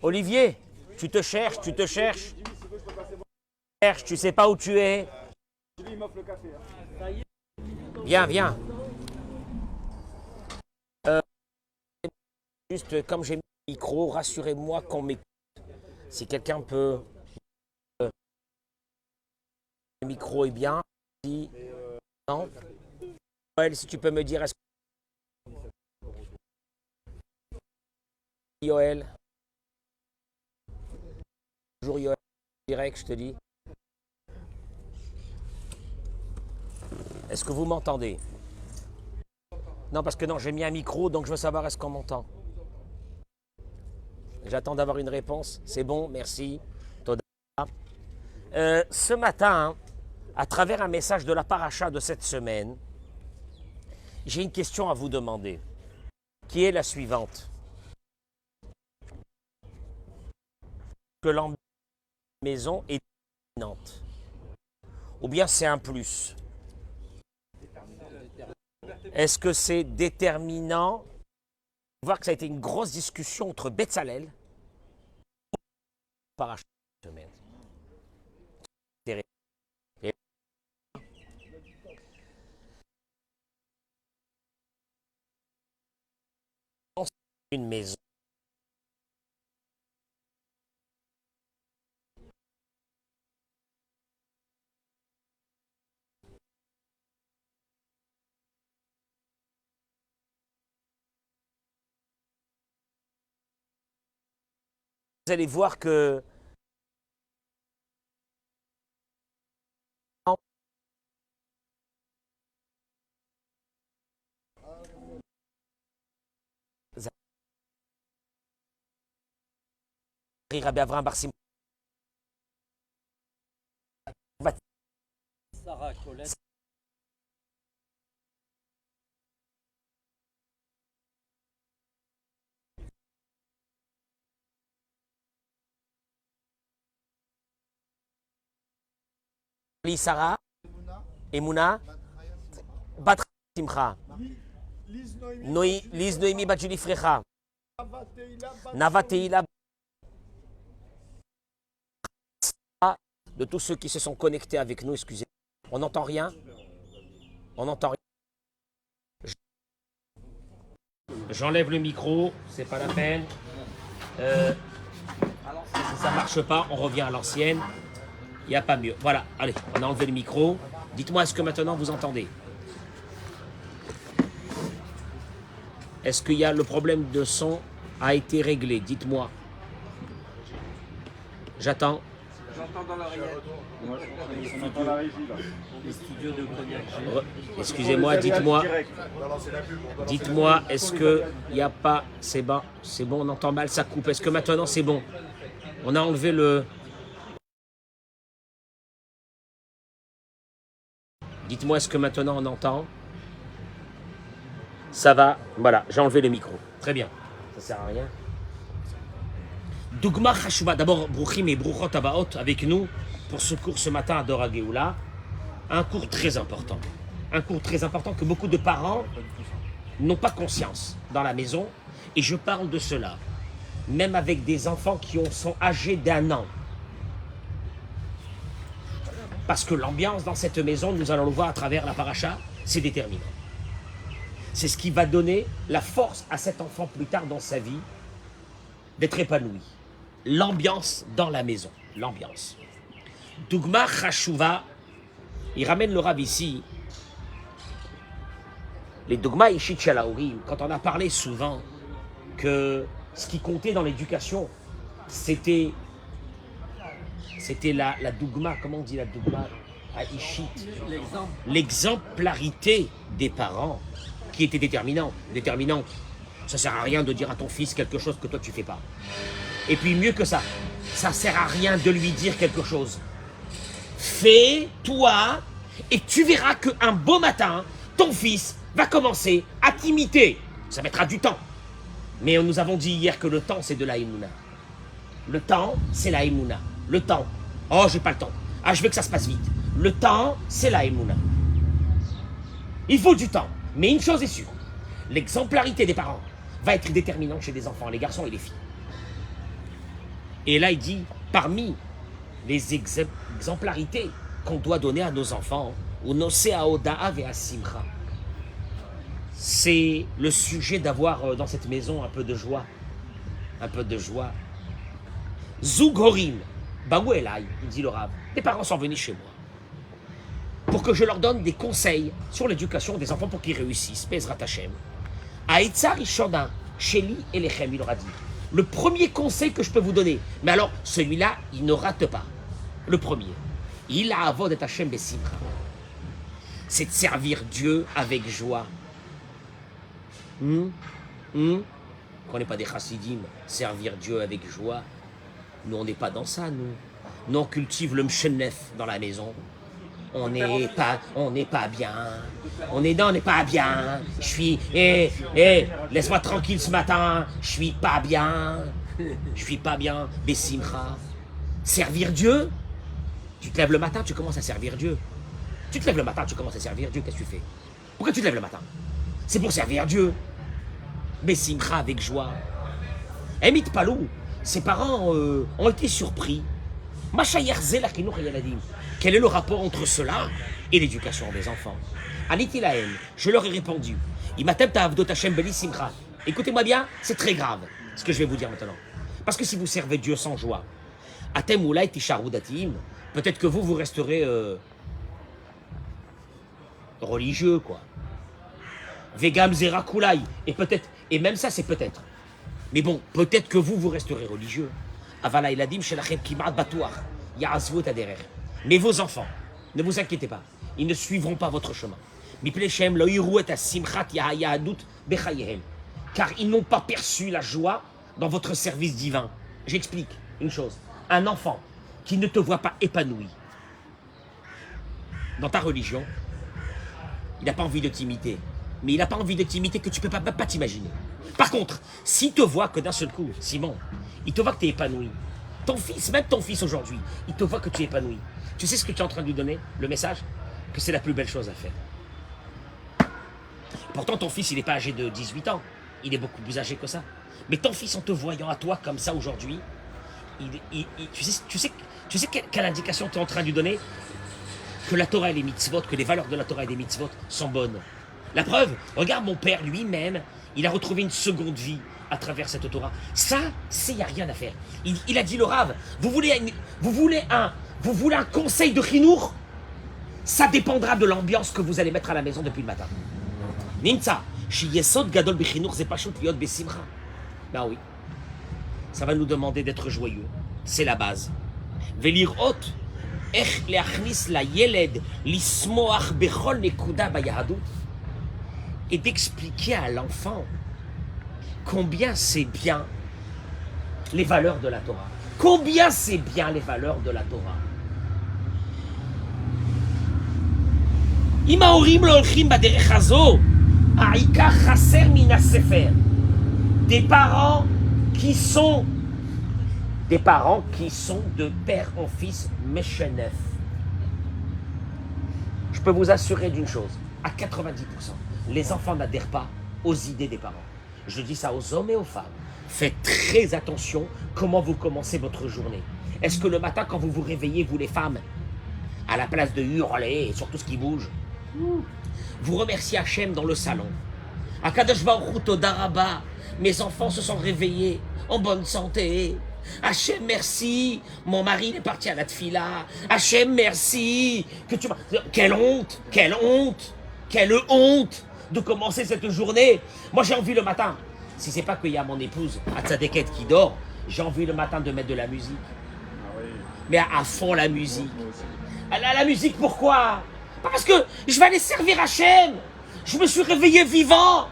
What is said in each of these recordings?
Olivier, tu te cherches, tu sais pas où tu es. Viens, viens. Juste comme j'ai mis le micro, rassurez-moi qu'on m'écoute. Si quelqu'un peut... le micro est bien. Si... Non. Joël, si tu peux me dire, est-ce que... Joël. Bonjour Joël. Direct, je te dis. Est-ce que vous m'entendez? Non, parce que non, j'ai mis un micro, donc je veux savoir est-ce qu'on m'entend. J'attends d'avoir une réponse. C'est bon, merci. Toda. Ce matin, à travers un message de la paracha de cette semaine, j'ai une question à vous demander, qui est la suivante. Que l'ambiance de la maison est déterminante, ou bien c'est un plus? Est-ce que c'est déterminant? On va voir que ça a été une grosse discussion entre Betzalel et paracha cette semaine. Et une maison. Vous allez voir que Rabbi Avraham Bar Simcha Sarah Colette. Sarah, Emouna, Bat Simcha, Liz Noémie Bat Julie Frecha, Nava Teila, de tous ceux qui se sont connectés avec nous, excusez. On n'entend rien? On n'entend rien. J'enlève le micro, c'est pas la peine. Si ça marche pas, on revient à l'ancienne. Il n'y a pas mieux. Voilà, allez, on a enlevé le micro. Dites-moi, est-ce que maintenant vous entendez? Est-ce qu'il y a le problème de son a été réglé? Dites-moi. J'attends. J'entends dans l'oreillette. On entend la régie là. Les studios de Cognac. Excusez-moi, dites-moi. Dites-moi, est-ce qu'il n'y a pas... C'est bon, on entend mal, ça coupe. Est-ce que maintenant c'est bon? On a enlevé le... Dites-moi, est-ce que maintenant on entend? Ça va, voilà, j'ai enlevé le micro. Très bien, ça sert à rien. Dougma Chashuva, d'abord, Bruchim et Bruchot Abaot avec nous pour ce cours ce matin à Dora Geoula. Un cours très important. Un cours très important que beaucoup de parents n'ont pas conscience dans la maison. Et je parle de cela, même avec des enfants qui sont âgés d'1 an. Parce que l'ambiance dans cette maison, nous allons le voir à travers la paracha, c'est déterminant. C'est ce qui va donner la force à cet enfant plus tard dans sa vie d'être épanoui. L'ambiance dans la maison, l'ambiance. Dougma Chashuva, il ramène le Rav ici. Les Dougma Ishit Shalaourim, quand on a parlé souvent que ce qui comptait dans l'éducation, c'était la Dougma, comment on dit la Dougma à Ishit? L'exemplarité des parents qui était déterminante. Ça sert à rien de dire à ton fils quelque chose que toi tu fais pas. Et puis mieux que ça, ça sert à rien de lui dire quelque chose. Fais-toi et tu verras qu'un beau matin, ton fils va commencer à t'imiter. Ça mettra du temps. Mais nous avons dit hier que le temps c'est de la Emouna. Le temps c'est la Emouna. Le temps. Oh, j'ai pas le temps. Ah, je veux que ça se passe vite. Le temps c'est la Emouna. Il faut du temps. Mais une chose est sûre, l'exemplarité des parents va être déterminante chez les enfants, les garçons et les filles. Et là, il dit, parmi les exemplarités qu'on doit donner à nos enfants, ou nosea oda'a ve'asimcha, c'est le sujet d'avoir dans cette maison un peu de joie. Un peu de joie. Zughorim, baou elai, il dit le Rav, les parents sont venus chez moi pour que je leur donne des conseils sur l'éducation des enfants pour qu'ils réussissent. Bezrat Hashem. Aïtza Rishona, Sheli et Lechem, il leur a dit. Le premier conseil que je peux vous donner, mais alors celui-là, il ne rate pas. Le premier, il a avod et Hashem besimcha. C'est de servir Dieu avec joie. Qu'on n'est pas des chassidim, servir Dieu avec joie. Nous, on n'est pas dans ça, nous. Nous, on cultive le mchenef dans la maison. On n'est pas bien. On n'est pas bien. Je suis, laisse-moi tranquille ce matin. Je suis pas bien. Je suis pas bien. Bessimcha. Servir Dieu. Tu te lèves le matin, tu commences à servir Dieu. Tu te lèves le matin, tu commences à servir Dieu. Qu'est-ce que tu fais? Pourquoi tu te lèves le matin? C'est pour servir Dieu. Bessimcha avec joie. Emit Palou, ses parents ont été surpris. Quel est le rapport entre cela et l'éducation des enfants? Aniti Lahem, je leur ai répondu. Écoutez-moi bien, c'est très grave ce que je vais vous dire maintenant. Parce que si vous servez Dieu sans joie, peut-être que vous resterez religieux, quoi. Vegam Zera Kulai, et peut-être, et même ça c'est peut-être. Mais bon, peut-être que vous resterez religieux. Mais vos enfants, ne vous inquiétez pas, ils ne suivront pas votre chemin. Car ils n'ont pas perçu la joie dans votre service divin. J'explique une chose. Un enfant qui ne te voit pas épanoui dans ta religion, il n'a pas envie de t'imiter. Mais il n'a pas envie de t'imiter que tu ne peux pas t'imaginer. Par contre, s'il te voit que d'un seul coup, Simon, il te voit que tu es épanoui. Ton fils, même ton fils aujourd'hui, il te voit que tu es épanoui. Tu sais ce que tu es en train de lui donner? Le message? Que c'est la plus belle chose à faire. Pourtant, ton fils, il n'est pas âgé de 18 ans. Il est beaucoup plus âgé que ça. Mais ton fils, en te voyant à toi comme ça aujourd'hui, tu sais quelle indication tu es en train de lui donner? Que la Torah et les mitzvot, que les valeurs de la Torah et des mitzvot sont bonnes. La preuve, regarde mon père lui-même, il a retrouvé une seconde vie à travers cette Torah. Ça, il n'y a rien à faire. Il a dit le Rav, vous voulez un conseil de chinour? Ça dépendra de l'ambiance que vous allez mettre à la maison depuis le matin. Nimtza, shiyesod gadol bechinour zepashut liot besimcha. Ben oui, ça va nous demander d'être joyeux. C'est la base. Velir hot, ech leachnis la yeled lismoach bechol nekuda bayahadut. Et d'expliquer à l'enfant combien c'est bien les valeurs de la Torah. Combien c'est bien les valeurs de la Torah. Des parents qui sont de père en fils Meshenef. Je peux vous assurer d'une chose, à 90%, les enfants n'adhèrent pas aux idées des parents. Je dis ça aux hommes et aux femmes. Faites très attention comment vous commencez votre journée. Est-ce que le matin, quand vous vous réveillez, vous les femmes, à la place de hurler et sur tout ce qui bouge, vous remerciez Hachem dans le salon? Akadosh Baruch Hu Toda Rabba, mes enfants se sont réveillés en bonne santé. Hachem, merci, mon mari est parti à la tfila. Hachem, merci. Quelle honte, quelle honte, quelle honte de commencer cette journée. Moi, j'ai envie le matin, si c'est pas qu'il y a mon épouse, Atzadeket, qui dort, j'ai envie le matin de mettre de la musique. Mais à fond la musique. La musique, pourquoi? Pas parce que je vais aller servir Hachem. Je me suis réveillé vivant,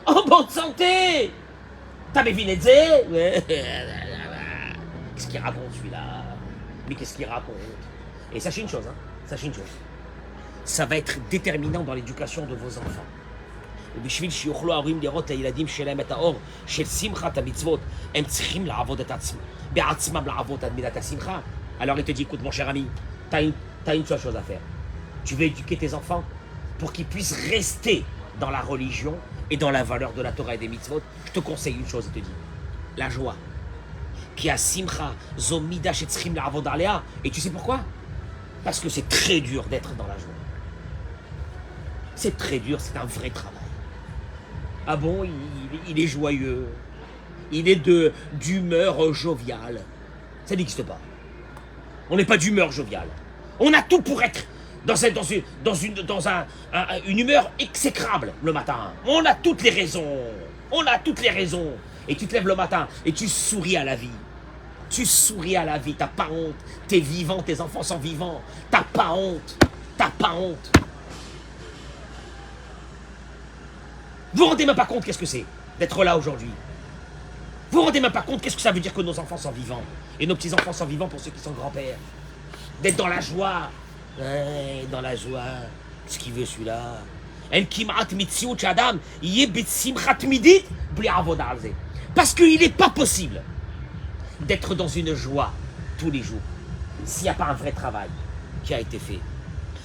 en bonne santé. T'as deviné? Qu'est-ce qu'il raconte celui-là? Mais qu'est-ce qu'il raconte? Et sachez une chose, sachez une chose. Ça va être déterminant dans l'éducation de vos enfants. ובשביל שיוכלו ההורים לראות את הילדים שלהם את האור של שמחת המצוות, הם צריכים לעבוד בעצמם לעבוד עד מידת השמחה. Alors il te dit, écoute mon cher ami, t'as une seule chose à faire. Tu veux éduquer tes enfants pour qu'ils puissent rester dans la religion et dans la valeur de la Torah et des mitzvot, je te conseille une chose, il te dit, la joie. Qui a simcha, zomida, shetzrim, la avodalea. Et tu sais pourquoi? Parce que c'est très dur d'être dans la joie. C'est très dur, c'est un vrai travail. Ah bon, il est joyeux. Il est d'humeur joviale. Ça n'existe pas. On n'est pas d'humeur joviale. On a tout pour être dans une humeur exécrable le matin. On a toutes les raisons. On a toutes les raisons. Et tu te lèves le matin et tu souris à la vie. Tu souris à la vie, t'as pas honte. T'es vivant, tes enfants sont vivants. T'as pas honte. T'as pas honte. Vous vous rendez même pas compte qu'est-ce que c'est d'être là aujourd'hui. Vous vous rendez même pas compte qu'est-ce que ça veut dire que nos enfants sont vivants. Et nos petits-enfants sont vivants pour ceux qui sont grands-pères. D'être dans la joie. Ouais, dans la joie. Ce qu'il veut celui-là. Parce qu'il n'est pas possible d'être dans une joie tous les jours s'il n'y a pas un vrai travail qui a été fait.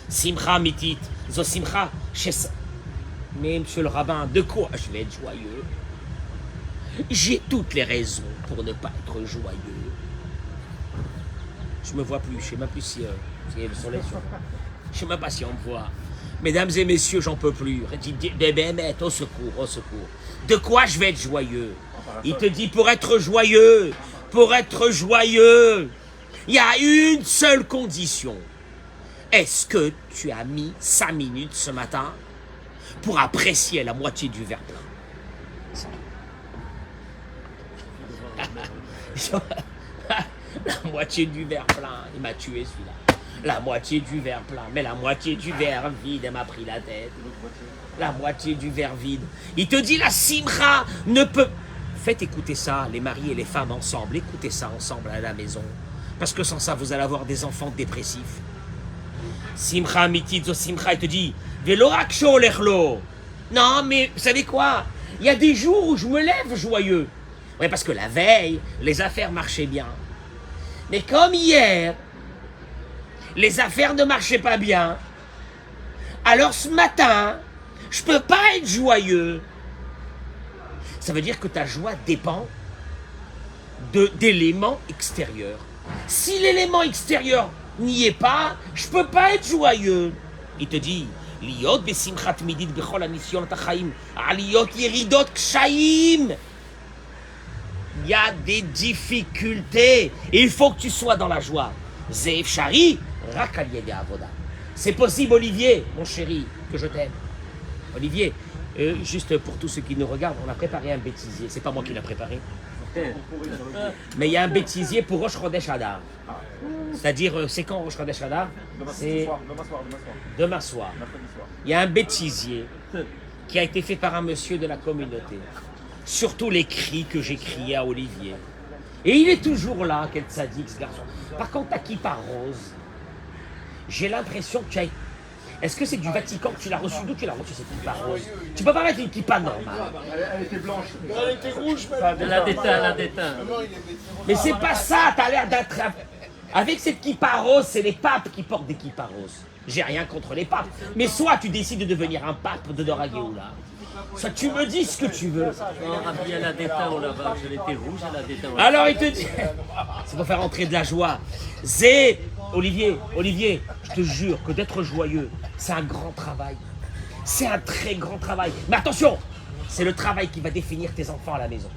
Simcha mitit, zo simcha shes. Mais monsieur le rabbin, de quoi je vais être joyeux? J'ai toutes les raisons pour ne pas être joyeux. Je me vois plus, je sais même plus si le soleil sur moi. Je sais même pas si on me voit. Mesdames et messieurs, j'en peux plus. Bébé, au secours, au secours. De quoi je vais être joyeux? Il te dit pour être joyeux, il y a une seule condition. Est-ce que tu as mis 5 minutes ce matin pour apprécier la moitié du verre plein? La moitié du verre plein, il m'a tué celui-là. La moitié du verre plein, mais la moitié du verre vide, elle m'a pris la tête. La moitié du verre vide. Il te dit la simcha ne peut... Faites écouter ça, les maris et les femmes ensemble. Écoutez ça ensemble à la maison. Parce que sans ça, vous allez avoir des enfants dépressifs. Simcha mititzo simcha, il te dit Veloraksho lechlo. Non, mais vous savez quoi? Il y a des jours où je me lève joyeux. Oui, parce que la veille, les affaires marchaient bien. Mais comme hier, les affaires ne marchaient pas bien, alors ce matin, je ne peux pas être joyeux. Ça veut dire que ta joie dépend d'éléments extérieurs. Si l'élément extérieur n'y est pas, je ne peux pas être joyeux. Il te dit, Liot besimchat midit bechol anision tachaim, aliot yeridot kshaim. Il y a des difficultés. Et il faut que tu sois dans la joie. Zeif Shari, Rakalié de Avoda. C'est possible, Olivier, mon chéri, que je t'aime. Olivier, juste pour tous ceux qui nous regardent, on a préparé un bêtisier. C'est pas moi qui l'ai préparé. Mais il y a un bêtisier pour Rosh Chodesh Hadar. C'est-à-dire, c'est quand Rosh Chodesh Hadar? C'est demain soir. Il y a un bêtisier qui a été fait par un monsieur de la communauté. Surtout les cris que j'ai criés à Olivier. Et il est toujours là, quel sadique ce garçon. Par contre, ta kippa rose, j'ai l'impression que tu as... Est-ce que c'est du Vatican que tu l'as reçu? D'où tu l'as reçu cette kippa rose? Tu peux pas mettre une kippa normale. Elle était blanche. Elle était rouge, elle a déteint. Mais c'est pas ça, t'as l'air d'être... Avec cette kippa rose, c'est les papes qui portent des kippa roses. J'ai rien contre les papes. Mais soit tu décides de devenir un pape de Dora Géoula, soit tu me dis ce que tu veux. Non, Rabbi, elle a déteint au lavage, elle était rouge, elle a déteint au lavage. Alors il te dit, c'est pour faire entrer de la joie. Zé, Olivier, je te jure que d'être joyeux, c'est un grand travail. C'est un très grand travail. Mais attention, c'est le travail qui va définir tes enfants à la maison.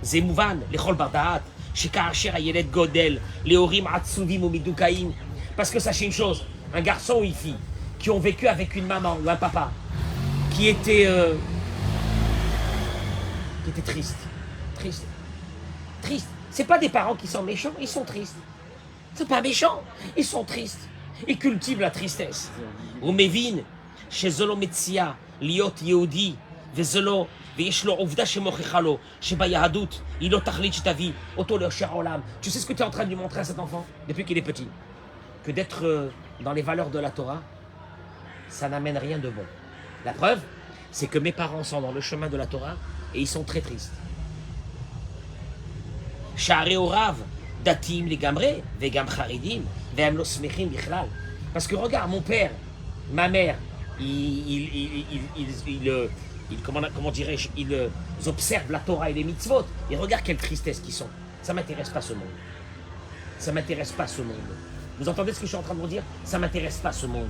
Zé Mouvan, les Chol Bardaat, Shekaacher Ayelet Godel, les Horim Atsuvim ou Midukaim. Parce que sachez une chose, un garçon ou une fille qui ont vécu avec une maman ou un papa qui était triste. C'est pas des parents qui sont méchants, ils sont tristes. C'est pas méchants, ils sont tristes. Ils cultivent la tristesse. Ou Mevin, chez Zolo Metsia, Liot Yehudi, Vezolo, ויש לו עובדה שמוכיחה לו שביהדות היא לא תכלית שתביא אותו לאושר העולם. Tu sais ce que tu es en train de lui montrer à cet enfant depuis qu'il est petit? Que d'être dans les valeurs de la Torah, ça n'amène rien de bon. La preuve, c'est que mes parents sont dans le chemin de la Torah et ils sont très tristes. Sha'arei Horav, datim legamre, vegam charidim, ve'em lo smechim bichlal. Parce que regarde, mon père, ma mère, comment dirais-je, ils observent la Torah et les mitzvot. Et regarde quelle tristesse qu'ils sont. Ça ne m'intéresse pas ce monde. Ça ne m'intéresse pas ce monde. Vous entendez ce que je suis en train de vous dire? Ça ne m'intéresse pas ce monde.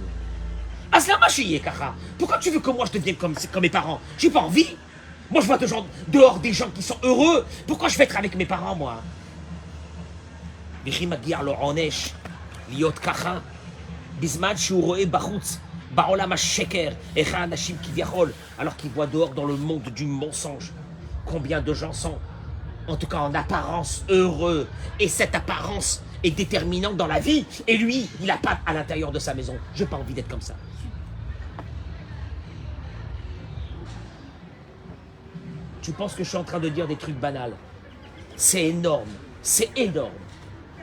Aslama Kara, pourquoi tu veux que moi je devienne comme mes parents? J'ai pas envie. Moi je vois dehors des gens qui sont heureux. Pourquoi je vais être avec mes parents, moi? Alors qu'il voit dehors dans le monde du mensonge. Combien de gens sont, en tout cas en apparence, heureux. Et cette apparence est déterminante dans la vie. Et lui, il n'a pas à l'intérieur de sa maison. Je n'ai pas envie d'être comme ça. Tu penses que je suis en train de dire des trucs banals? C'est énorme. C'est énorme.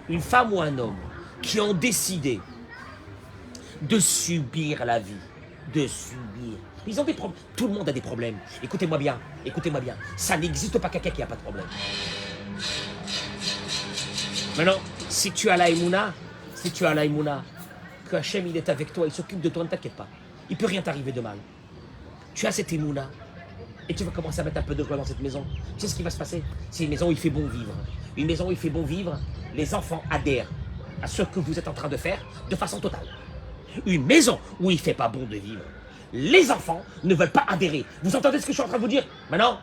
Une femme ou un homme qui ont décidé de subir la vie. De subir. Ils ont des problèmes. Tout le monde a des problèmes. Écoutez-moi bien. Écoutez-moi bien. Ça n'existe pas quelqu'un qui n'a pas de problème. Maintenant, si tu as la Emouna, que Hachem il est avec toi, il s'occupe de toi, ne t'inquiète pas. Il ne peut rien t'arriver de mal. Tu as cette Emouna et tu vas commencer à mettre un peu de joie dans cette maison. Tu sais ce qui va se passer? C'est une maison où il fait bon vivre. Une maison où il fait bon vivre, les enfants adhèrent à ce que vous êtes en train de faire de façon totale. Une maison où il ne fait pas bon de vivre, les enfants ne veulent pas adhérer. Vous entendez ce que je suis en train de vous dire? Maintenant,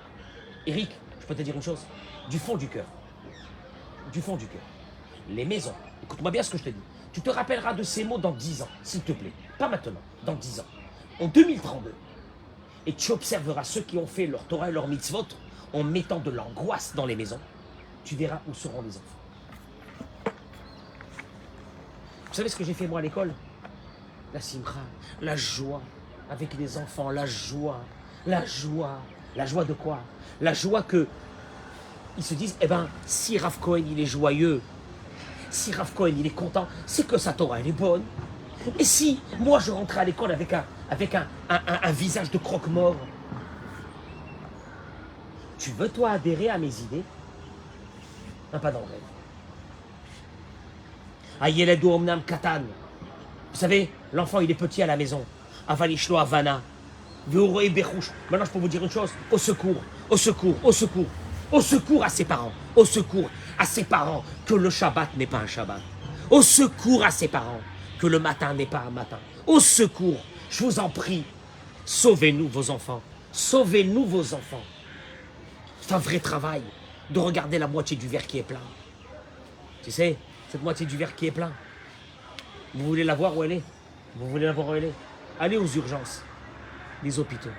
Eric, je peux te dire une chose. Du fond du cœur. Du fond du cœur. Les maisons, écoute-moi bien ce que je te dis. Tu te rappelleras de ces mots dans 10 ans, s'il te plaît. Pas maintenant, dans 10 ans. En 2032. Et tu observeras ceux qui ont fait leur Torah et leur mitzvot en mettant de l'angoisse dans les maisons. Tu verras où seront les enfants. Vous savez ce que j'ai fait moi à l'école? La simcha, la joie avec les enfants, la joie. La joie. La joie de quoi? La joie que ils se disent, eh ben, si Rav Cohen il est joyeux, si Rav Cohen il est content, c'est que sa Torah elle est bonne. Et si moi je rentrais à l'école avec un visage de croque-mort, tu veux toi adhérer à mes idées? Non, pas dans le rêve. Ayeledo omnam katan. Vous savez, l'enfant il est petit à la maison. Avalishlo avana. Maintenant je peux vous dire une chose. Au secours, au secours, au secours. Au secours à ses parents. Au secours à ses parents que le Shabbat n'est pas un Shabbat. Au secours à ses parents que le matin n'est pas un matin. Au secours, je vous en prie, sauvez-nous vos enfants. Sauvez-nous vos enfants. C'est un vrai travail de regarder la moitié du verre qui est plein. Tu sais, cette moitié du verre qui est plein. Vous voulez la voir où elle est? Vous voulez la voir où elle est? Allez aux urgences, les hôpitaux.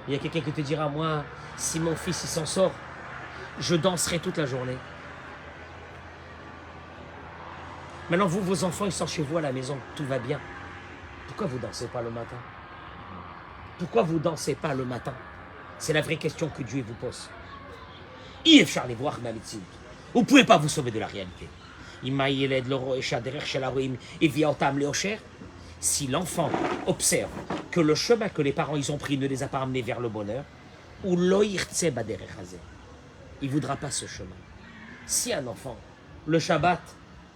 Il y a quelqu'un qui te dira, moi, si mon fils il s'en sort, je danserai toute la journée. Maintenant, vous, vos enfants, ils sont chez vous à la maison, tout va bien. Pourquoi vous ne dansez pas le matin? Pourquoi vous ne dansez pas le matin? C'est la vraie question que Dieu vous pose. Vous ne pouvez pas vous sauver de la réalité. Si l'enfant observe que le chemin que les parents ils ont pris ne les a pas amenés vers le bonheur, il ne voudra pas ce chemin. Si un enfant, le Shabbat,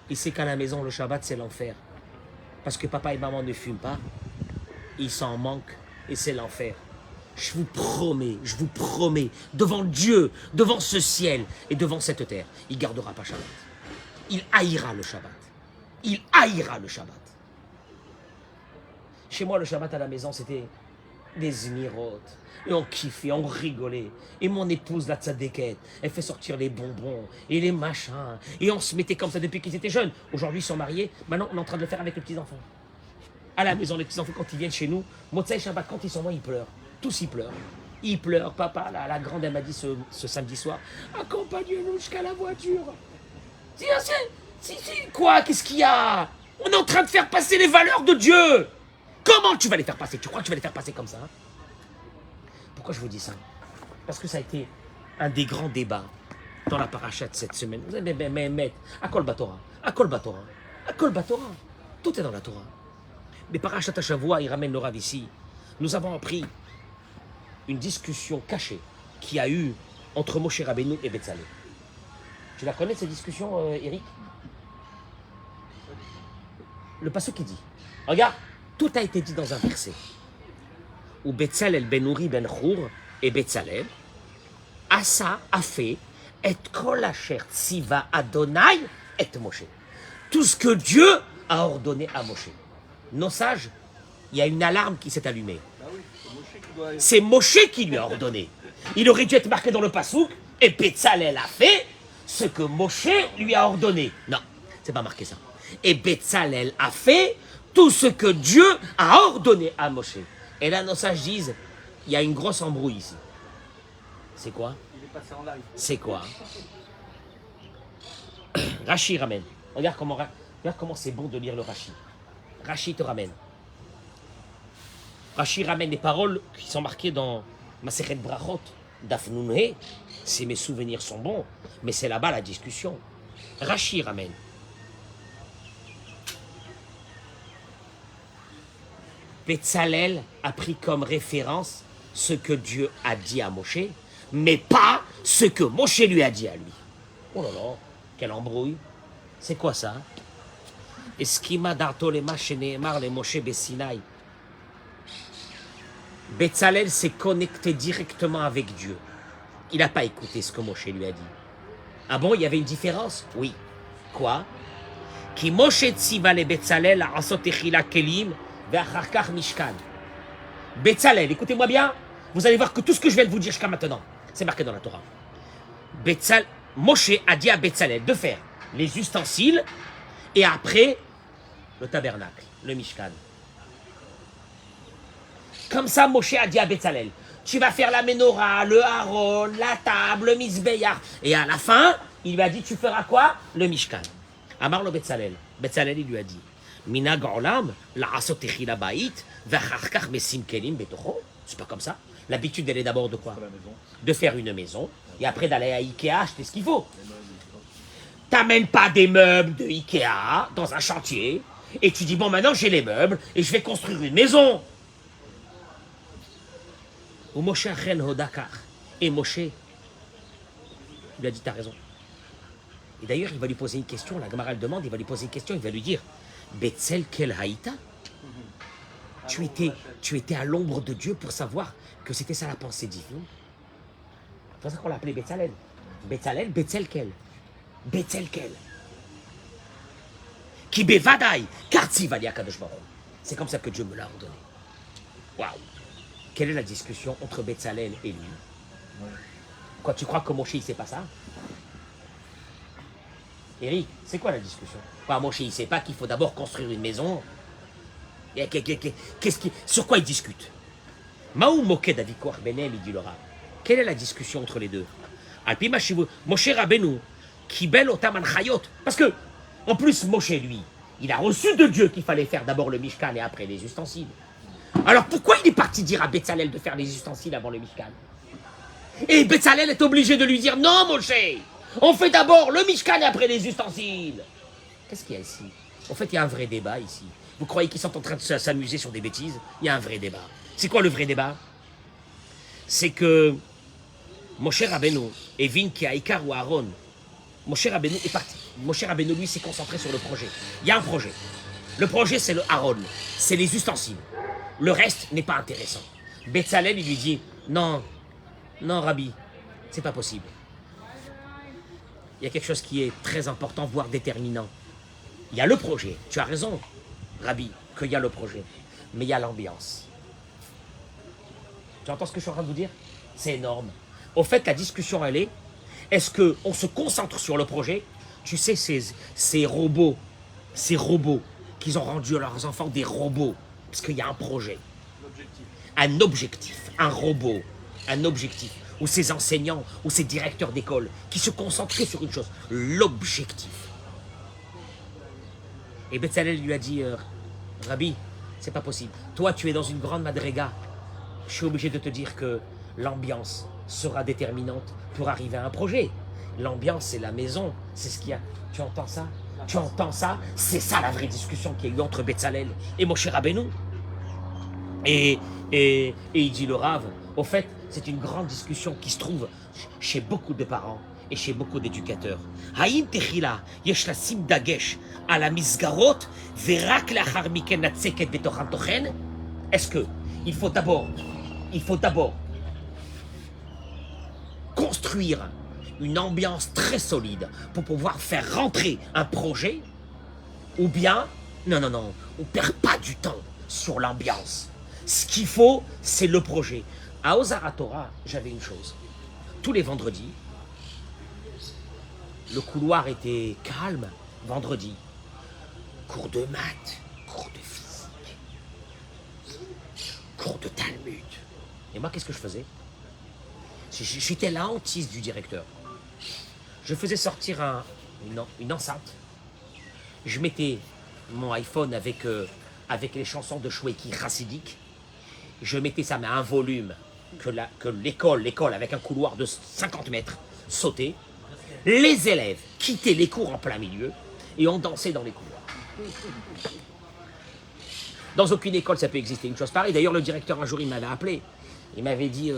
il sait qu'à la maison, le Shabbat, c'est l'enfer. Parce que papa et maman ne fument pas, ils s'en manquent et c'est l'enfer. Je vous promets, devant Dieu, devant ce ciel et devant cette terre, il ne gardera pas Shabbat. Il haïra le Shabbat. Il haïra le Shabbat. Chez moi, le Shabbat à la maison, c'était des mirotes. Et on kiffait, on rigolait. Et mon épouse, la tzadékette, elle fait sortir les bonbons et les machins. Et on se mettait comme ça depuis qu'ils étaient jeunes. Aujourd'hui, ils sont mariés. Maintenant, on est en train de le faire avec les petits-enfants. À la maison, les petits-enfants, quand ils viennent chez nous, Motsai Shabbat, quand ils sont moi, ils pleurent. Tous, ils pleurent. Ils pleurent. Papa, la grande, elle m'a dit ce samedi soir, accompagne-nous jusqu'à la voiture. Si, quoi? Qu'est-ce qu'il y a? On est en train de faire passer les valeurs de Dieu. Comment tu vas les faire passer? Tu crois que tu vas les faire passer comme ça? Pourquoi je vous dis ça? Parce que ça a été un des grands débats dans la paracha de cette semaine. Vous allez mettre à Kol Batora, à Kol Batora, à Kol Batora. Tout est dans la Torah. Mais parachat Shavua, il ramène le Rav ici. Nous avons appris une discussion cachée qu'il y a eu entre Moshe Rabbeinu et Betzalel. Tu la connais cette discussion, Eric? Le passage qui dit, regarde, Tout a été dit dans un verset. Où Betzalel ben Uri ben Chour et Betzalel, Asa a fait et kol asher tziva Adonai et Moshe. Tout ce que Dieu a ordonné à Moshe. Nos sages, il y a une alarme qui s'est allumée. C'est Moshe qui lui a ordonné. Il aurait dû être marqué dans le Passouk et Betzalel a fait ce que Moshe lui a ordonné. Non, c'est pas marqué ça. Et Betzalel a fait tout ce que Dieu a ordonné à Moshe. Et là, nos sages disent, il y a une grosse embrouille ici. C'est quoi? C'est quoi? Rashi ramène. Regarde comment c'est bon de lire le Rashi. Rashi te ramène. Rashi ramène des paroles qui sont marquées dans Masechet Brachot, Daf Nun He. Si mes souvenirs sont bons, mais c'est là-bas la discussion. Rashi ramène. Betzalel a pris comme référence ce que Dieu a dit à Moshe, mais pas ce que Moshe lui a dit à lui. Oh là là, quelle embrouille. C'est quoi ça? Eskima darto lema sheneemar le Moshe Besinaï. Betzalel s'est connecté directement avec Dieu. Il n'a pas écouté ce que Moshe lui a dit. Ah bon, il y avait une différence? Oui. Quoi? Ki Moshe tziva le Betzalel asot echila kelim ve'acharkach mishkan. Betzalel, écoutez-moi bien, vous allez voir que tout ce que je viens de vous dire jusqu'à maintenant, c'est marqué dans la Torah. Moshe a dit à Betzalel de faire les ustensiles et après le tabernacle, le mishkan. Comme ça, Moshe a dit à Betzalel, tu vas faire la menorah, le haron, la table, le mizbeach. Et à la fin, il lui a dit, tu feras quoi? Le mishkan. Amar le Betzalel. Betzalel, il lui a dit, minag olam, la asot echila bait, v'acharkach mesim kelim betocho. C'est pas comme ça. L'habitude, elle est d'abord de quoi? De faire une maison, et après d'aller à Ikea acheter ce qu'il faut. T'amènes pas des meubles de Ikea dans un chantier, et tu dis, bon, maintenant j'ai les meubles, et je vais construire une maison. Ou Moshe Achen Hodakar. Et Moshe lui a dit, t'as raison. Et d'ailleurs, il va lui poser une question, la Gemara le demande, il va lui poser une question, il va lui dire, Betzel kel haïta? Tu étais à l'ombre de Dieu pour savoir que c'était ça la pensée divine. C'est pour ça qu'on l'appelait Betzalel. Betzalel, Betzel kel. Betzel kel. Ki bevadai, kartzi vali akadosh baruch. C'est comme ça que Dieu me l'a ordonné. Waouh! Quelle est la discussion entre Betzalel et lui? Quoi, tu crois que Moshe, il ne sait pas ça? Eric, c'est quoi la discussion? Quoi, Moshe, il ne sait pas qu'il faut d'abord construire une maison? Sur quoi ils discutent? Maou Moked Avikor Benem, il dit le Rav. Quelle est la discussion entre les deux? Alpi Mashivu, Moshe Rabbeinu, Kibel Otam Anchayot. Parce que, en plus, Moshe, lui, il a reçu de Dieu qu'il fallait faire d'abord le Mishkan et après les ustensiles. Alors pourquoi il est parti dire à Betzalel de faire les ustensiles avant le Mishkan? Et Betzalel est obligé de lui dire, non Moshe, on fait d'abord le Mishkan et après les ustensiles. Qu'est-ce qu'il y a ici? En fait, il y a un vrai débat ici. Vous croyez qu'ils sont en train de s'amuser sur des bêtises? Il y a un vrai débat. C'est quoi le vrai débat? C'est que Moshe Rabbeinu et Vin qui a Ikar ou Aaron, Moshe Rabbeinu est parti. Moshe Rabbeinu, lui, s'est concentré sur le projet. Il y a un projet. Le projet, c'est le Aaron, c'est les ustensiles. Le reste n'est pas intéressant. Betzalel, il lui dit, non, non, Rabbi, c'est pas possible. Il y a quelque chose qui est très important, voire déterminant. Il y a le projet, tu as raison, Rabbi, qu'il y a le projet, mais il y a l'ambiance. Tu entends ce que je suis en train de vous dire? C'est énorme. Au fait, la discussion, elle est, est-ce qu'on se concentre sur le projet? Tu sais, ces robots qu'ils ont rendu à leurs enfants des robots, parce qu'il y a un projet, un objectif, un robot, un objectif, ou ces enseignants, ou ces directeurs d'école, qui se concentraient sur une chose, l'objectif. Et Betzalel lui a dit, Rabbi, c'est pas possible. Toi, tu es dans une grande madriga. Je suis obligé de te dire que l'ambiance sera déterminante pour arriver à un projet. L'ambiance, c'est la maison, c'est ce qu'il y a. Tu entends ça? Tu entends ça? C'est ça la vraie discussion qu'il y a eu entre Betzalel et Moshe Rabbeinu. Et il dit le Rav, au fait, c'est une grande discussion qui se trouve chez beaucoup de parents et chez beaucoup d'éducateurs. Haïm techila, yesh lasim dagesh, à la misgarot, verak lachar miken natseket betochan tochen. Est-ce que il faut d'abord construire une ambiance très solide pour pouvoir faire rentrer un projet, ou bien, non, on ne perd pas du temps sur l'ambiance. Ce qu'il faut, c'est le projet. À Ozar Torah, j'avais une chose. Tous les vendredis, le couloir était calme. Vendredi, cours de maths, cours de physique, cours de Talmud. Et moi, qu'est-ce que je faisais? J'étais la hantise du directeur. Je faisais sortir une enceinte. Je mettais mon iPhone avec les chansons de Shweki chassidique. Je mettais ça à un volume que l'école, avec un couloir de 50 mètres, sautait. Les élèves quittaient les cours en plein milieu et on dansait dans les couloirs. Dans aucune école, ça peut exister une chose pareille. D'ailleurs, le directeur, un jour, il m'avait appelé. Il m'avait dit,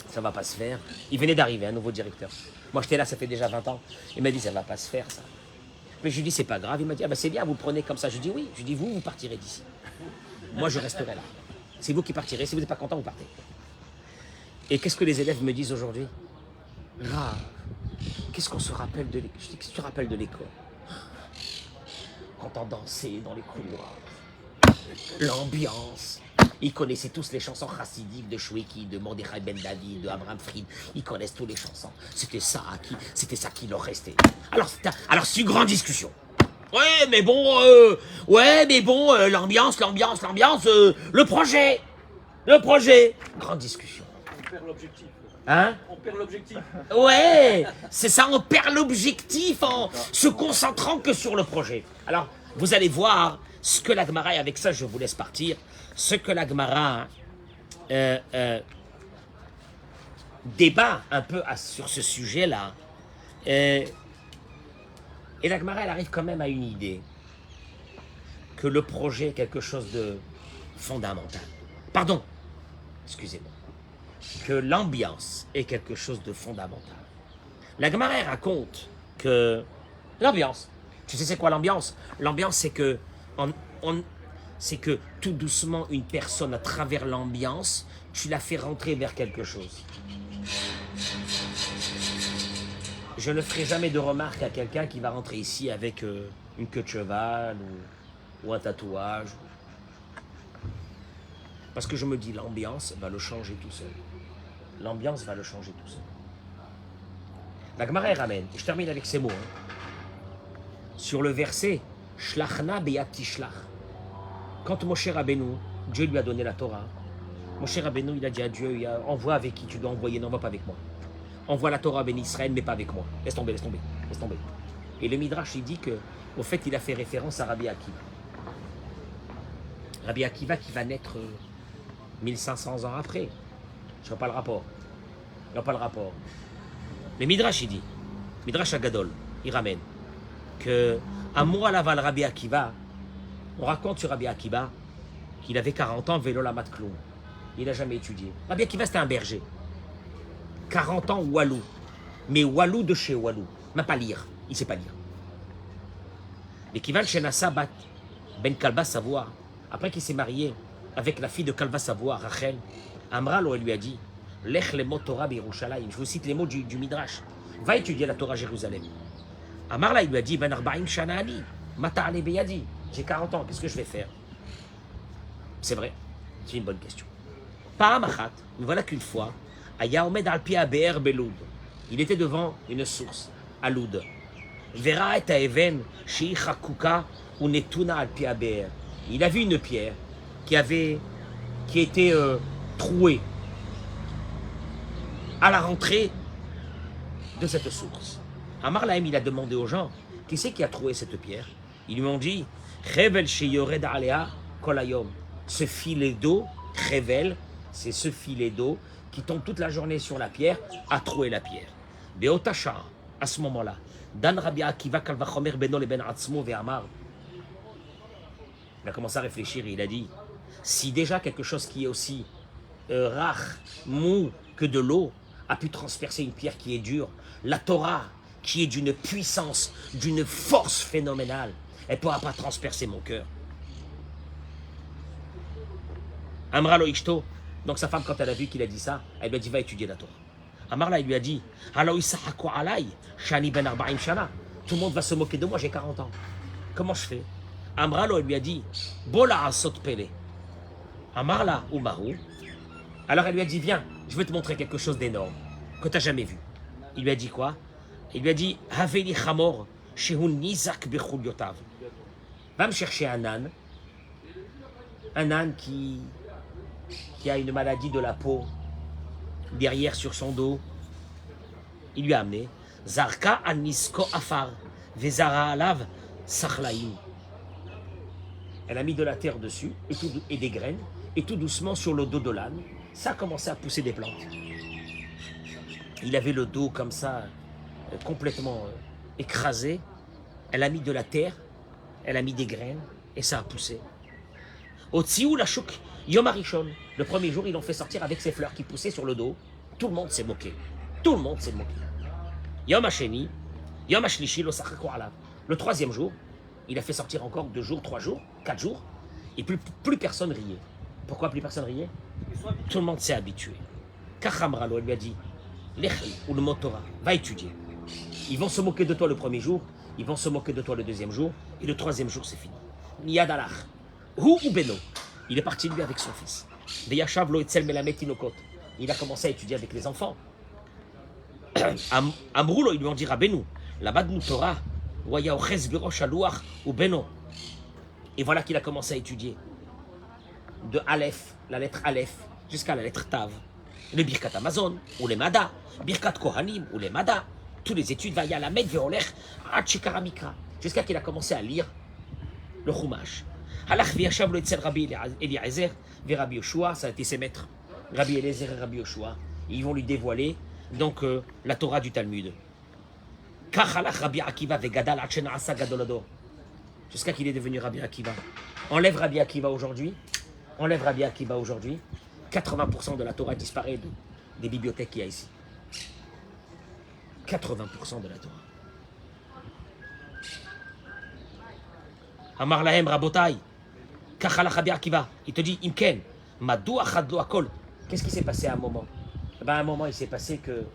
ça va pas se faire. Il venait d'arriver, un nouveau directeur. Moi, j'étais là, ça fait déjà 20 ans. Il m'a dit, ça va pas se faire, ça. Mais je lui dis, c'est pas grave. Il m'a dit, ah ben c'est bien, vous le prenez comme ça. Je lui dis, oui. Je lui dis, vous partirez d'ici. Moi, je resterai là. C'est vous qui partirez. Si vous n'êtes pas content, vous partez. Et qu'est-ce que les élèves me disent aujourd'hui? Là, qu'est-ce qu'on se rappelle de l'école? Je dis, qu'est-ce que tu te rappelles de l'école? Quand on dansait dans les couloirs, l'ambiance. Ils connaissaient tous les chansons chassidiques de Shweki, de Mordechai Ben David, de Abraham Fried. Ils connaissent toutes les chansons. C'était ça qui leur restait. Alors c'est une grande discussion. Ouais, mais bon, l'ambiance, le projet. Grande discussion. On perd l'objectif. Hein? On perd l'objectif. Ouais, c'est ça, on perd l'objectif en se concentrant que sur le projet. Alors, vous allez voir ce que la Gemara, et avec ça je vous laisse partir, ce que la Gemara débat un peu sur ce sujet-là. Et la Gemara, elle arrive quand même à une idée que le projet est quelque chose de fondamental. Pardon, excusez-moi. Que l'ambiance est quelque chose de fondamental. La Gemara raconte que l'ambiance, tu sais c'est quoi l'ambiance? L'ambiance, c'est que c'est que tout doucement une personne à travers l'ambiance, tu la fais rentrer vers quelque chose. Je ne ferai jamais de remarque à quelqu'un qui va rentrer ici avec une queue de cheval ou un tatouage. Parce que je me dis, l'ambiance va le changer tout seul. L'ambiance va le changer tout seul. La Gemara ramène, et je termine avec ces mots. Sur le verset, Shlachna beyat tishlach. Quand Moshe Rabbeinu, Dieu lui a donné la Torah, Moshe Rabbeinu, il a dit à Dieu, envoie avec qui tu dois envoyer, n'envoie pas avec moi. Envoie la Torah à Ben Israël, mais pas avec moi. Laisse tomber. Et le Midrash, il dit que, au fait, il a fait référence à Rabbi Akiva. Rabbi Akiva qui va naître 1500 ans après. Je vois pas le rapport. Mais Midrash, il dit, Midrash Agadol, il ramène que à Moalaval Rabbi Akiva, on raconte sur Rabbi Akiva qu'il avait 40 ans, vélo la matkloum. Il n'a jamais étudié. Rabbi Akiva, c'était un berger. 40 ans, Walou. Mais Walou de chez Walou. Même pas lire. Il ne sait pas lire. Mais Kivan Shenassa Bat Ben Kalba Savoie, après qu'il s'est marié avec la fille de Kalba Savoie, Rachel, Amral, elle lui a dit, Lech le mot Torah Yerushalayim. Je vous cite les mots du Midrash. Va étudier la Torah à Jérusalem. Amarla, il lui a dit, Ben Arba'im Shanani, Mata Ale Beyadi. J'ai 40 ans, qu'est-ce que je vais faire? C'est vrai, c'est une bonne question. Pahamachat, voilà qu'une fois, Aya Omed al Pi Be'er Beloud. Il était devant une source, à Loud. Vera et Aeven, Shei Chakuka, ou Netuna al Pi Be'er. Il a vu une pierre qui était trouée à la rentrée de cette source. Amar Lahem, il a demandé aux gens, qui c'est qui a trouvé cette pierre? Ils lui ont dit, Revel Sheyored Alea Kolayom. Ce filet d'eau, Revel, c'est ce filet d'eau qui tombe toute la journée sur la pierre, a troué la pierre. Beotacha, à ce moment-là, Dan Rabbi Akiva Kalvachomer Beno le Ben Atzmo Ve'amar. Il a commencé à réfléchir et il a dit, si déjà quelque chose qui est aussi rare, mou que de l'eau, a pu transpercer une pierre qui est dure. La Torah, qui est d'une puissance, d'une force phénoménale, elle ne pourra pas transpercer mon cœur. Amra lo ishto. Donc sa femme, quand elle a vu qu'il a dit ça, elle lui a dit, va étudier la Torah. Amar là, il lui a dit, Alo isahaku alay, shani ben arba'im shana. Tout le monde va se moquer de moi, j'ai 40 ans. Comment je fais? Amra lo, il lui a dit, Bola asot pele. Amar là, umahu. Alors elle lui a dit, viens, je vais te montrer quelque chose d'énorme, que tu n'as jamais vu. Il lui a dit quoi? Il lui a dit, Haveli chamor, shehun nizak bechul yotav. Va me chercher un âne qui a une maladie de la peau, derrière sur son dos. Il lui a amené, Zarka anisko afar, vezara alav sachlaim. Elle a mis de la terre dessus et des graines, et tout doucement sur le dos de l'âne, ça a commencé à pousser des plantes. Il avait le dos comme ça, complètement écrasé. Elle a mis de la terre, elle a mis des graines, et ça a poussé. Au Tsiou la chouk, Yom Harishon, le premier jour, ils l'ont fait sortir avec ses fleurs qui poussaient sur le dos. Tout le monde s'est moqué. Tout le monde s'est moqué. Yom Hasheni, Yom Hashlishi, lo sachaku alav. Le troisième jour, il a fait sortir encore 2 jours, 3 jours, 4 jours, et plus personne riait. Pourquoi plus personne riait? Tout le monde s'est habitué. Kachamralo, elle lui a dit, Lechi ou le Motora, va étudier. Ils vont se moquer de toi le premier jour, ils vont se moquer de toi le deuxième jour, et le troisième jour, c'est fini. Miyadalach, Hu ou Beno. Il est parti lui avec son fils. Veyashav lo etzel melamet tinokot. Il a commencé à étudier avec les enfants. Amroulo, ils lui ont dit Rabbeinu, là-bas de nous Torah, Waya oches birosh alouach ou Beno. Et voilà qu'il a commencé à étudier. De Aleph, la lettre Aleph, jusqu'à la lettre Tav. Le Birkat Amazon, ou les Mada, Birkat Kohanim, ou les Mada. Toutes les études, Vaya la Med Veolech, Achikara Mikra. Jusqu'à qu'il a commencé à lire le Chumash. Halach v'yashav lo etzel Rabbi Eliezer et Rabbi Yoshua, ça a été ses maîtres, Rabbi Eliezer et Rabbi Yoshua. Ils vont lui dévoiler donc la Torah du Talmud. Kach halach Rabbi Akiva vegadal ad shena'asa gadol hador. Jusqu'à qu'il est devenu Rabbi Akiva. Enlève Rabbi Akiva aujourd'hui, 80% de la Torah disparaît des bibliothèques qu'il y a ici. 80% de la Torah. Amar lahem rabotai. Il te dit, Imken, Madou achadlo akol. Qu'est-ce qui s'est passé à un moment? À un moment, il s'est passé que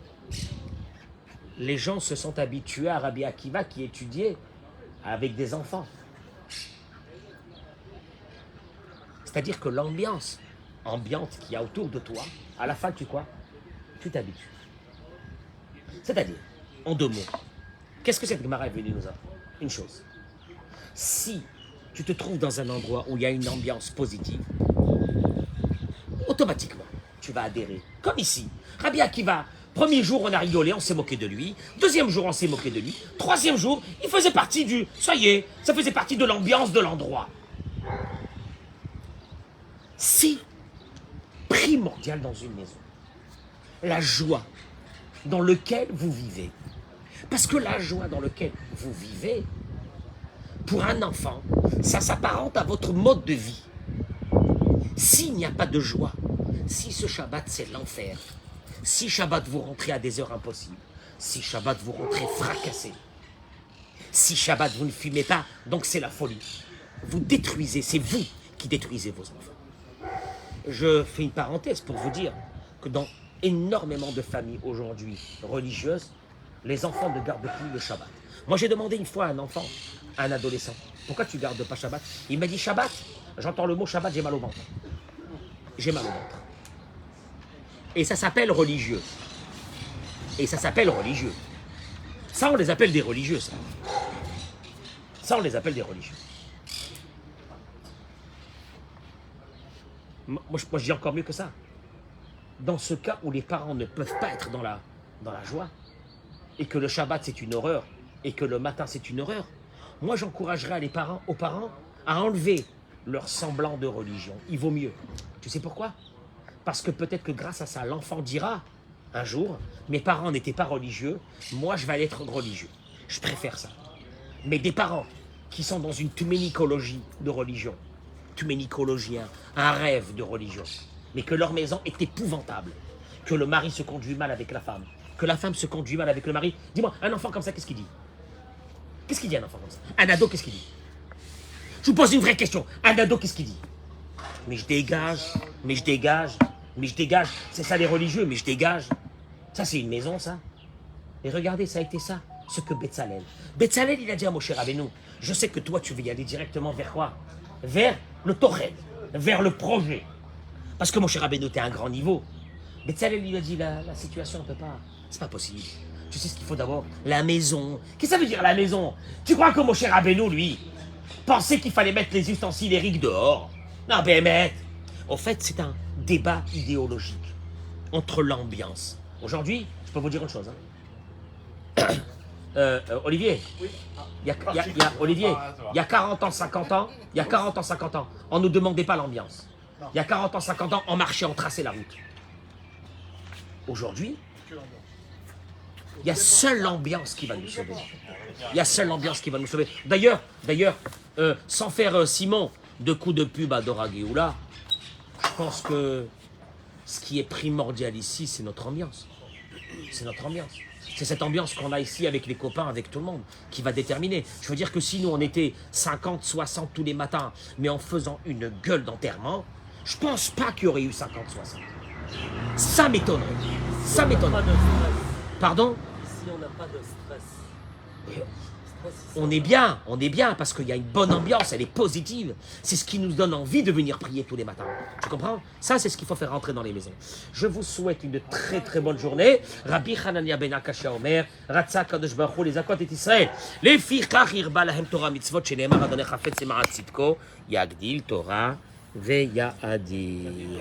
les gens se sont habitués à Rabbi Akiva qui étudiait avec des enfants. C'est-à-dire que l'ambiance ambiante qu'il y a autour de toi, à la fin, tu t'habitues. C'est-à-dire, en 2 mots, qu'est-ce que cette Gemara est venue nous apprendre? Une chose. Si tu te trouves dans un endroit où il y a une ambiance positive, automatiquement, tu vas adhérer. Comme ici. Rabbi Akiva, premier jour, on a rigolé, on s'est moqué de lui. Deuxième jour, on s'est moqué de lui. Troisième jour, il faisait partie ça y est, ça faisait partie de l'ambiance de l'endroit. C'est primordial dans une maison. La joie dans laquelle vous vivez. Parce que la joie dans laquelle vous vivez, pour un enfant, ça s'apparente à votre mode de vie. S'il n'y a pas de joie, si ce Shabbat c'est l'enfer, si Shabbat vous rentrez à des heures impossibles, si Shabbat vous rentrez fracassé, si Shabbat vous ne fumez pas, donc c'est la folie. Vous détruisez, c'est vous qui détruisez vos enfants. Je fais une parenthèse pour vous dire que dans énormément de familles aujourd'hui religieuses, les enfants ne gardent plus le Shabbat. Moi j'ai demandé une fois à un enfant, à un adolescent, pourquoi tu ne gardes pas Shabbat? Il m'a dit Shabbat, j'entends le mot Shabbat, j'ai mal au ventre. J'ai mal au ventre. Et ça s'appelle religieux. Ça, on les appelle des religieux, ça. Ça, on les appelle des religieux. Moi, je dis encore mieux que ça. Dans ce cas où les parents ne peuvent pas être dans la joie, et que le Shabbat, c'est une horreur, et que le matin, c'est une horreur, moi, j'encouragerais aux parents à enlever leur semblant de religion. Il vaut mieux. Tu sais pourquoi? Parce que peut-être que grâce à ça, l'enfant dira un jour, mes parents n'étaient pas religieux, moi, je vais aller être religieux. Je préfère ça. Mais des parents qui sont dans une tuménicologie de religion, un rêve de religion, mais que leur maison est épouvantable, que le mari se conduit mal avec la femme, que la femme se conduit mal avec le mari. Dis-moi, un enfant comme ça, qu'est-ce qu'il dit? Qu'est-ce qu'il dit un enfant comme ça? Un ado, qu'est-ce qu'il dit? Je vous pose une vraie question. Un ado, qu'est-ce qu'il dit? Mais je dégage, mais je dégage, mais je dégage. C'est ça les religieux, mais je dégage. Ça, c'est une maison, ça. Et regardez, ça a été ça, ce que Betzalel. Betzalel, il a dit à Moshe Rabbeinu, je sais que toi, tu veux y aller directement vers quoi? Vers le Torah, vers le projet. Parce que Moshe Rabbeinu, t'es à un grand niveau. Betzalel lui a dit, la situation, on ne peut pas. C'est pas possible. Tu sais ce qu'il faut d'abord? La maison. Qu'est-ce que ça veut dire, la maison? Tu crois que Moshe Rabbeinu, lui, pensait qu'il fallait mettre les ustensiles Eric dehors? Non, ben, mais... Au fait, c'est un débat idéologique entre l'ambiance. Aujourd'hui, je peux vous dire une chose. Olivier, Olivier, il y a 40 ans, 50 ans, il y a 40 ans, 50 ans, on ne nous demandait pas l'ambiance. Il y a 40 ans, 50 ans, on marchait, on traçait la route. Aujourd'hui, il y a seule l'ambiance qui va nous sauver. Il y a seule l'ambiance qui va nous sauver. D'ailleurs, sans faire Simon de coups de pub à Dora Géoula, je pense que ce qui est primordial ici, c'est notre ambiance. C'est notre ambiance. C'est cette ambiance qu'on a ici avec les copains, avec tout le monde, qui va déterminer. Je veux dire que si nous, on était 50, 60 tous les matins, mais en faisant une gueule d'enterrement, je pense pas qu'il y aurait eu 50, 60. Ça m'étonnerait. Ça m'étonnerait. Pardon? Ici, on n'a pas de stress. On est bien, parce qu'il y a une bonne ambiance, elle est positive. C'est ce qui nous donne envie de venir prier tous les matins. Tu comprends? Ça, c'est ce qu'il faut faire rentrer dans les maisons. Je vous souhaite une très très bonne journée. Rabbi Hanania ben Akashia Omer, Ratza Kadosh Baruch Hu, les Akot et Israël. Les Fichach irba lahem Torah mitzvot, sheneemar Adonai chafetz lema'at tzidko, yagdil Torah ve'ya'adir.